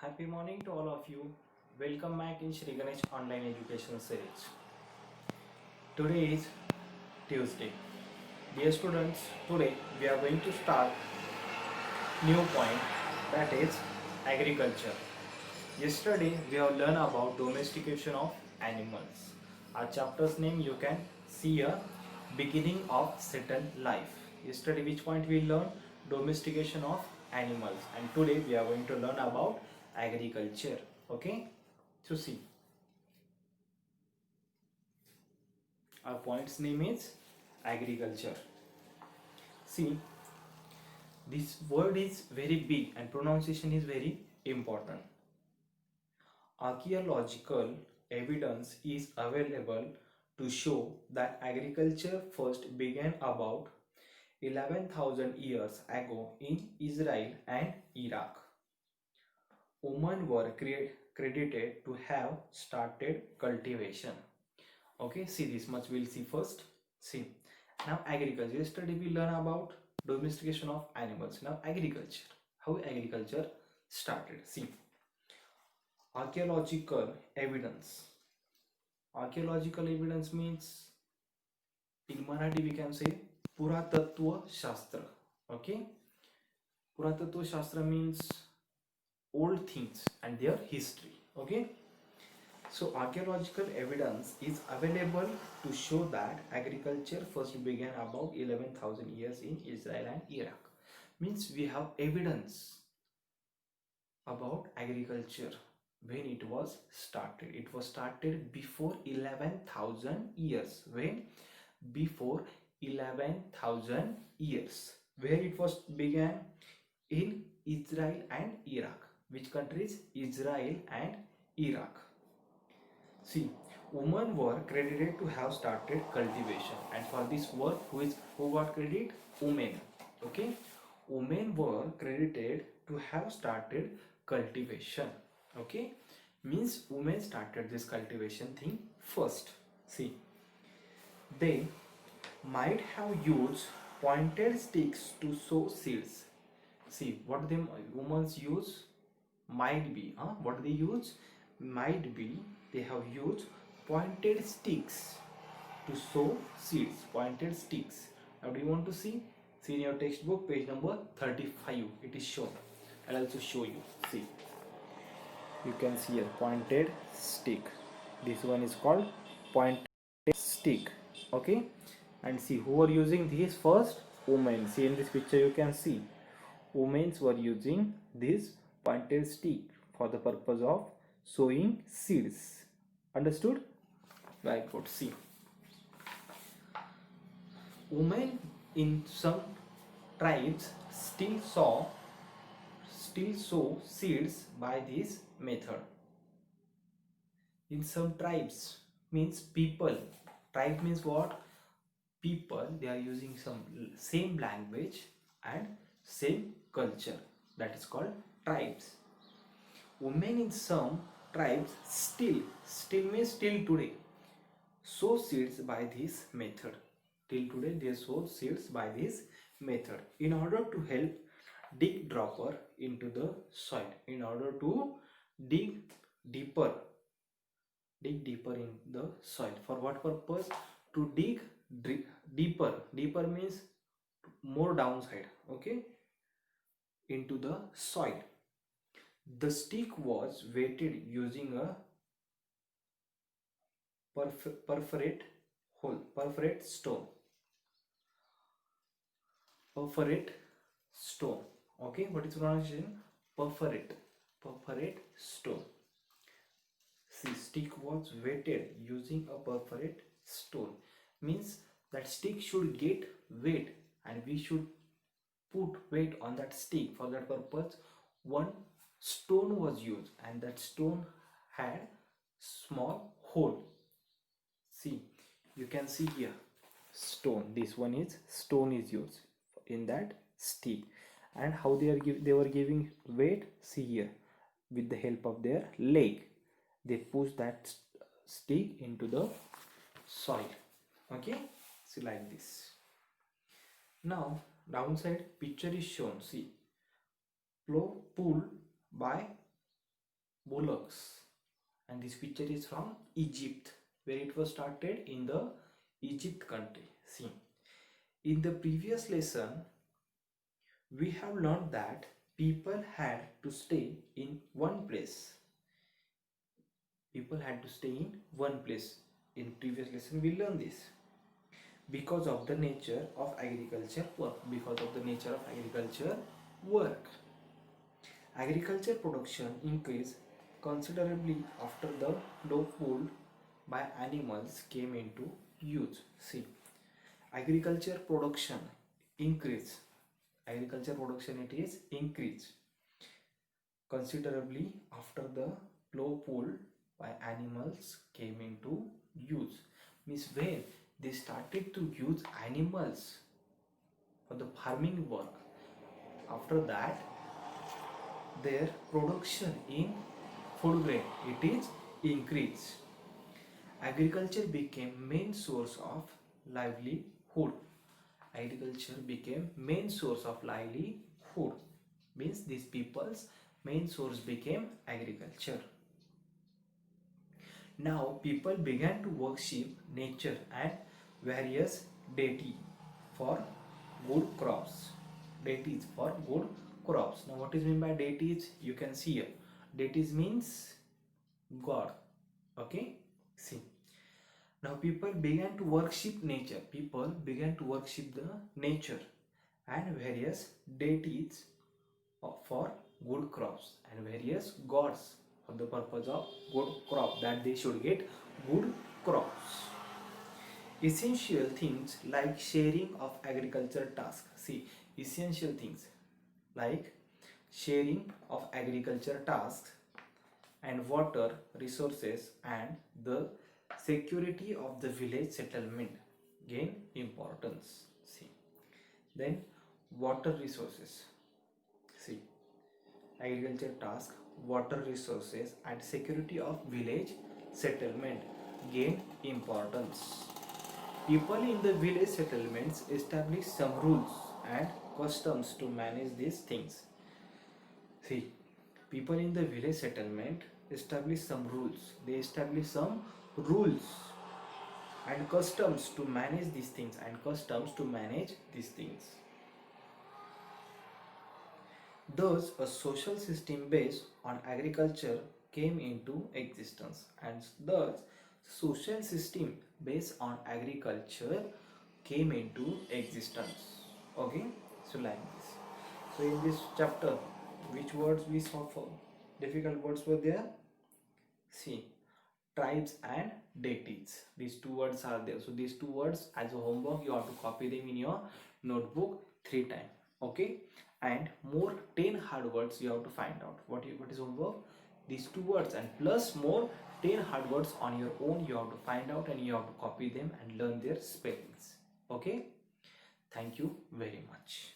Happy morning to all of you. Welcome back in Shri Ganesh Online Education Series. Today is Tuesday. Dear students, today we are going to start new point, that is agriculture. Yesterday we have learned about domestication of animals. Our chapter's name you can see a beginning of settled life. Yesterday which point we learned domestication of animals, and today we are going to learn about agriculture. Okay, so see, our point's name is agriculture. See, this word is very big and pronunciation is very important. Archaeological evidence is available to show that agriculture first began about 11,000 years ago in Israel and Iraq. Women were credited to have started cultivation. Okay, see, this much we'll see first. See, now agriculture. Yesterday we learn about domestication of animals. Now agriculture. How agriculture started. See, archaeological evidence. Archaeological evidence means in Marathi we can say Puratatva Shastra. Okay, Puratatva Shastra means old things and their history. Okay, so archaeological evidence is available to show that agriculture first began about 11,000 years in Israel and Iraq. Means we have evidence about agriculture when it was started. It was started before 11,000 years. When? Before 11,000 years. Where it was began? In Israel and Iraq. Which countries? Israel and Iraq. See, women were credited to have started cultivation, and for this work, who got credit? Women. Okay, women were credited to have started cultivation. Okay, means women started this cultivation thing first. See, they might have used pointed sticks to sow seeds. See, what the women use? Might be, what they use? Might be they have used pointed sticks to sow seeds. Pointed sticks. Now do you want to see? See in your textbook, page number 35, it is shown. I'll also show you. See, you can see a pointed stick. This one is called pointed stick. Okay, and see who are using this first? Women. See in this picture you can see women were using this pointed stick for the purpose of sowing seeds. Understood? Very good. See, women in some tribes still sow seeds by this method. In some tribes means people. Tribe means what? People. They are using some same language and same culture. That is called tribes. Women in some tribes still means till today, sow seeds by this method. Till today they sow seeds by this method in order to help dig deeper into the soil. In order to dig deeper, dig deeper in the soil. For what purpose? To dig deeper. Deeper means more downside. Okay, into the soil. The stick was weighted using a perforate hole, perforate stone, perforate stone. Okay, what is pronunciation? Perforate, perforate stone. See, stick was weighted using a perforate stone. Means that stick should get weight, and we should put weight on that stick. For that purpose, one stone was used, and that stone had small hole. See, you can see here stone. This one is stone is used in that stick. And how they were giving weight? See here, with the help of their leg, they push that stick into the soil. Okay, see, like this. Now downside picture is shown. See, flow pulled by bullocks. And this picture is from Egypt, where it was started in the Egypt country. See, in the previous lesson we have learned that people had to stay in one place. People had to stay in one place. In previous lesson we learned this because of the nature of agriculture work. Because of the nature of agriculture work, agriculture production increased considerably after the low food by animals came into use. See, agriculture production increase. Agriculture production it is increased considerably after the plough pulled by animals came into use. Means when they started to use animals for the farming work, after that their production in food grain it is increased. Agriculture became main source of livelihood. Agriculture became main source of livelihood. Means these people's main source became agriculture. Now people began to worship nature and various deities for good crops. Deities for good crops. Now what is meant by deities? You can see here. Deities means God. Okay. See. Now people began to worship nature. People began to worship the nature and various deities for good crops and various gods for the purpose of good crop, that they should get good crops. Essential things like sharing of agriculture tasks. See, essential things like sharing of agriculture tasks and water resources and the security of the village settlement gain importance. See, then water resources. See, agriculture task, water resources and security of village settlement gain importance. People in the village settlements establish some rules and customs to manage these things. See, people in the village settlement establish some rules. They establish some rules and customs to manage these things and customs to manage these things. Thus, a social system based on agriculture came into existence, and thus, social system based on agriculture came into existence. Okay, so like this. So in this chapter, which words we saw for difficult words were there? See, tribes and deities. These two words are there. So these two words as a homework you have to copy them in your notebook 3 times. Okay, and more 10 hard words you have to find out. What is homework? These two words and plus more 10 hard words on your own you have to find out and you have to copy them and learn their spellings. Okay, thank you very much.